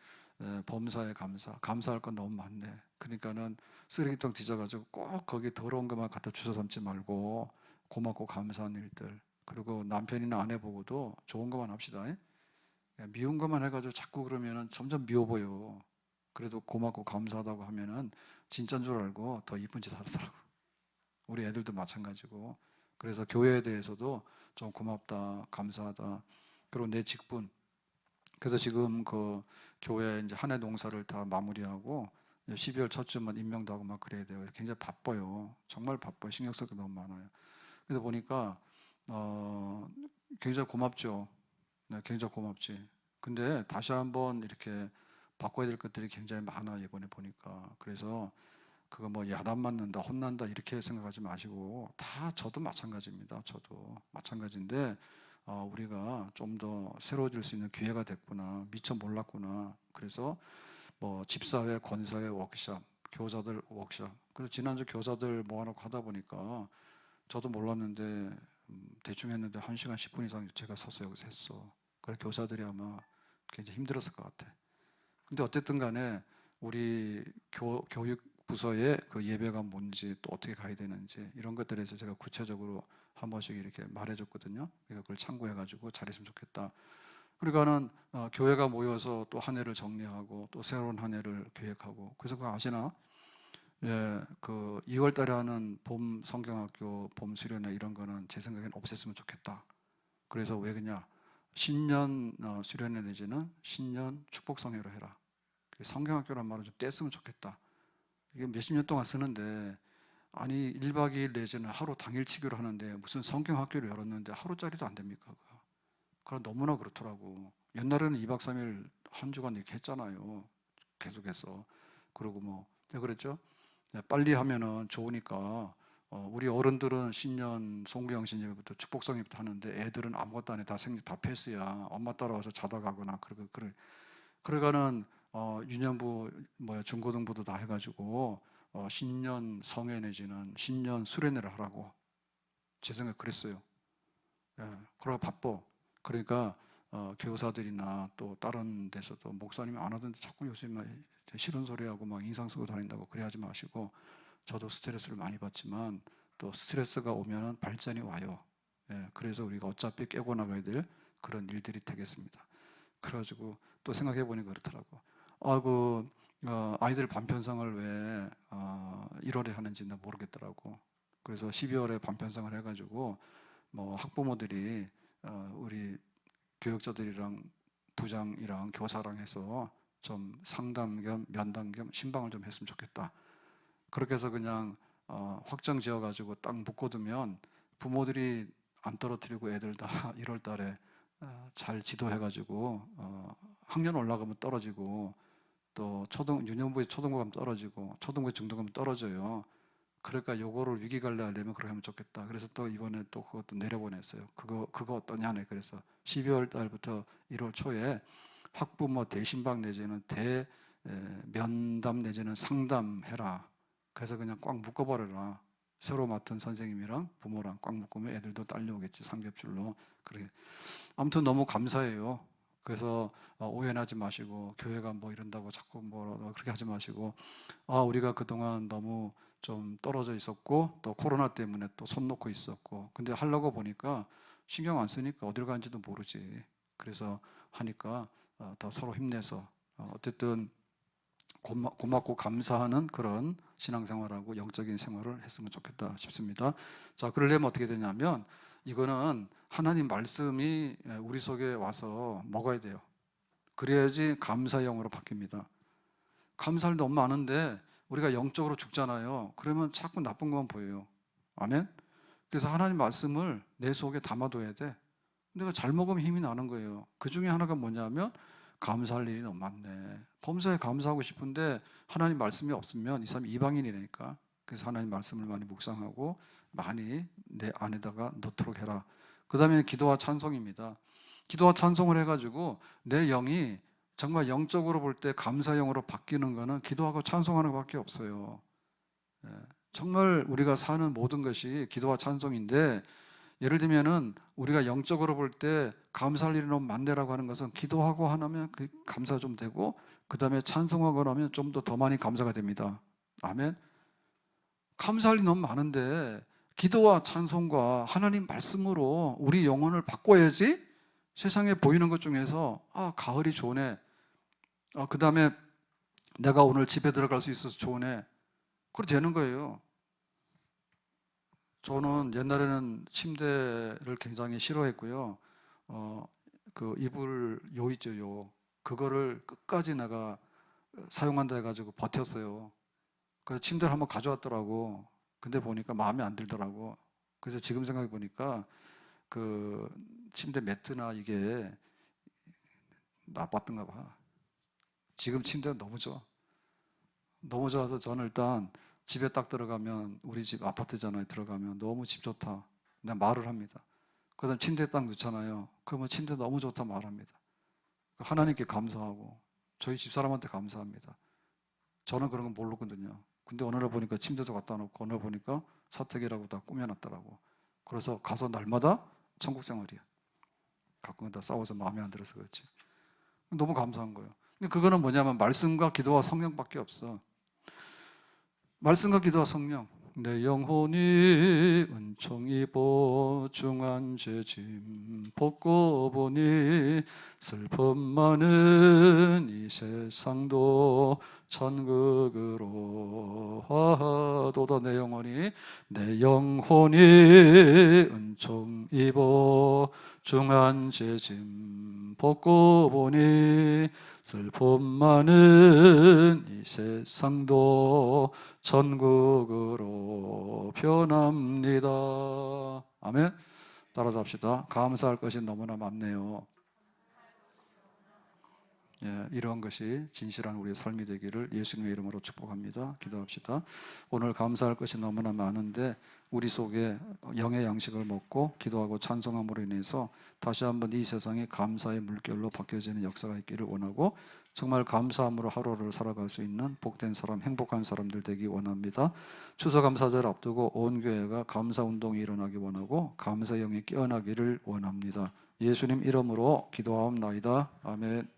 범사에 감사할 건 너무 많네. 그러니까는 쓰레기통 뒤져가지고 꼭 거기 더러운 것만 갖다 주워 담지 말고 고맙고 감사한 일들, 그리고 남편이나 아내 보고도 좋은 것만 합시다. 미운 것만 해가지고 자꾸 그러면은 점점 미워 보여. 그래도 고맙고 감사하다고 하면은 진짜인 줄 알고 더 이쁜 짓 하더라고. 우리 애들도 마찬가지고. 그래서 교회에 대해서도 좀 고맙다, 감사하다. 그리고 내 직분. 그래서 지금 그 교회 이제 한 해 농사를 다 마무리하고 12월 첫 주만 임명도 하고 막 그래야 돼요. 굉장히 바빠요. 정말 바빠요. 신경 쓸 게 너무 많아요. 그래서 보니까 굉장히 고맙죠. 네, 굉장히 고맙지. 근데 다시 한번 이렇게 바꿔야 될 것들이 굉장히 많아 이번에 보니까. 그래서 그거 뭐 야단 맞는다, 혼난다 이렇게 생각하지 마시고, 다 저도 마찬가지입니다. 저도 마찬가지인데 우리가 좀 더 새로워질 수 있는 기회가 됐구나, 미처 몰랐구나. 그래서 뭐 집사회, 권사회 워크숍, 교사들 워크숍. 그래서 지난주 교사들 모아놓고 하다 보니까 저도 몰랐는데 대충 했는데 1시간 10분 이상 제가 서서 여기서 했어. 그래서 교사들이 아마 굉장히 힘들었을 것 같아. 근데 어쨌든 간에 우리 교육 부서의 그 예배가 뭔지, 또 어떻게 가야 되는지 이런 것들에 대해서 제가 구체적으로 한 번씩 이렇게 말해줬거든요. 그러니까 그걸 참고해가지고 잘했으면 좋겠다. 그러니까는 교회가 모여서 또 한 해를 정리하고 또 새로운 한 해를 계획하고. 그래서 그거 아시나? 예, 그 2월 달에 하는 봄 성경학교 봄 수련회 이런 거는 제 생각엔 없앴으면 좋겠다. 그래서 왜 그러냐? 신년 수련회 내지는 신년 축복성회로 해라. 성경학교란 말을 좀 뗐으면 좋겠다. 이게 몇십 년 동안 쓰는데, 아니 1박 2일 내지는 하루 당일치기로 하는데 무슨 성경학교를 열었는데 하루짜리도 안 됩니까? 그건 너무나 그렇더라고. 옛날에는 2박 3일 한 주간 이렇게 했잖아요. 계속해서. 그리고 뭐 그랬죠. 빨리 하면은 좋으니까 우리 어른들은 신년 송구영신 예배부터 축복성예부터 하는데 애들은 아무것도 안 해. 다 패스야. 엄마 따라와서 자다 가거나 그러니까는 유년부 중고등부도 다 해가지고 신년 성회 내지는 신년 수련회를 하라고 제 생각에 그랬어요. 예, 그러고 바빠. 그러니까 교사들이나 또 다른 데서도 목사님이 안 하던데 자꾸 요새 막 싫은 소리하고 막 인상 쓰고 다닌다고 그래 하지 마시고, 저도 스트레스를 많이 받지만 또 스트레스가 오면은 발전이 와요. 예, 그래서 우리가 어차피 깨고 나가야 될 그런 일들이 되겠습니다. 그래가지고 또 생각해 보니 그렇더라고. 아이들 반편성을 왜 1월에 하는지 는 모르겠더라고. 그래서 12월에 반편성을 해가지고 학부모들이 우리 교육자들이랑 부장이랑 교사랑 해서 좀 상담 겸 면담 겸 신방을 좀 했으면 좋겠다. 그렇게 해서 그냥 확정 지어가지고 딱 묶어두면 부모들이 안 떨어뜨리고 애들 다 1월 달에 잘 지도해가지고 학년 올라가면 떨어지고, 또 유년부에 초등부 가면 떨어지고 초등부에 중등 가면 떨어져요. 그러니까 요거를 위기 관리하려면 그렇게 하면 좋겠다. 그래서 또 이번에 또 그것도 내려보냈어요. 그거 어떠냐네. 그래서 12월 달부터 1월 초에 학부모 대신방 내지는 면담 내지는 상담해라. 그래서 그냥 꽉 묶어버려라. 새로 맡은 선생님이랑 부모랑 꽉 묶으면 애들도 딸려오겠지, 삼겹줄로. 그래. 아무튼 너무 감사해요. 그래서 오해하지 마시고, 교회가 뭐 이런다고 자꾸 그렇게 하지 마시고, 우리가 그동안 너무 좀 떨어져 있었고 또 코로나 때문에 또 손 놓고 있었고, 근데 하려고 보니까 신경 안 쓰니까 어딜 가는지도 모르지. 그래서 하니까 더 서로 힘내서 어쨌든 고맙고 감사하는 그런 신앙생활하고 영적인 생활을 했으면 좋겠다 싶습니다. 자, 그러려면 어떻게 되냐면, 이거는 하나님 말씀이 우리 속에 와서 먹어야 돼요. 그래야지 감사의 영으로 바뀝니다. 감사할 일 너무 많은데 우리가 영적으로 죽잖아요. 그러면 자꾸 나쁜 것만 보여요. 아멘? 그래서 하나님 말씀을 내 속에 담아둬야 돼. 내가 잘 먹으면 힘이 나는 거예요. 그 중에 하나가 뭐냐면 감사할 일이 너무 많네. 범사에 감사하고 싶은데 하나님 말씀이 없으면 이 사람이 이방인이니까. 그래서 하나님 말씀을 많이 묵상하고 많이 내 안에다가 넣도록 해라. 그 다음에 기도와 찬송입니다. 기도와 찬송을 해가지고 내 영이 정말 영적으로 볼 때 감사영으로 바뀌는 거는 기도하고 찬송하는 것밖에 없어요. 정말 우리가 사는 모든 것이 기도와 찬송인데, 예를 들면은 우리가 영적으로 볼 때 감사할 일이 너무 많네라고 하는 것은 기도하고 하면 그 감사 좀 되고, 그 다음에 찬송하고 나면 좀 더 많이 감사가 됩니다. 아멘. 감사할 일이 너무 많은데 기도와 찬송과 하나님 말씀으로 우리 영혼을 바꿔야지. 세상에 보이는 것 중에서 가을이 좋네, 그 다음에 내가 오늘 집에 들어갈 수 있어서 좋네, 그렇게 되는 거예요. 저는 옛날에는 침대를 굉장히 싫어했고요. 그 이불 있죠, 그거를 끝까지 내가 사용한다 해가지고 버텼어요. 그래서 침대를 한번 가져왔더라고. 근데 보니까 마음에 안 들더라고. 그래서 지금 생각해 보니까 그 침대 매트나 이게 나빴던가 봐. 지금 침대가 너무 좋아. 너무 좋아서 저는 일단 집에 딱 들어가면, 우리 집 아파트잖아요. 들어가면 너무 집 좋다, 내가 말을 합니다. 그 다음 침대에 딱 넣잖아요. 그러면 침대 너무 좋다 말합니다. 하나님께 감사하고 저희 집사람한테 감사합니다. 저는 그런 건 모르거든요. 근데 어느 날 보니까 침대도 갖다 놓고 어느 날 보니까 사택이라고 다 꾸며놨더라고. 그래서 가서 날마다 천국 생활이야. 가끔 다 싸워서 마음에 안 들어서 그렇지. 너무 감사한 거예요. 근데 그거는 뭐냐면 말씀과 기도와 성령밖에 없어. 말씀과 기도와 성령. 내 영혼이 은총이 보중한 죄짐 벗고 보니 슬픔 많은 이 세상도 천국으로 하도다. 내 영혼이 은총이 보중한 죄짐 벗고 보니 슬픔 많은 이 세상도 천국으로 변합니다. 아멘. 따라서 합시다. 감사할 것이 너무나 많네요. 이러한 것이 진실한 우리의 삶이 되기를 예수님의 이름으로 축복합니다. 기도합시다. 오늘 감사할 것이 너무나 많은데 우리 속에 영의 양식을 먹고 기도하고 찬송함으로 인해서 다시 한번 이 세상이 감사의 물결로 바뀌어지는 역사가 있기를 원하고, 정말 감사함으로 하루를 살아갈 수 있는 복된 사람, 행복한 사람들 되기 원합니다. 추수감사절 앞두고 온 교회가 감사운동이 일어나기 원하고 감사의 영이 깨어나기를 원합니다. 예수님 이름으로 기도하옵나이다. 아멘.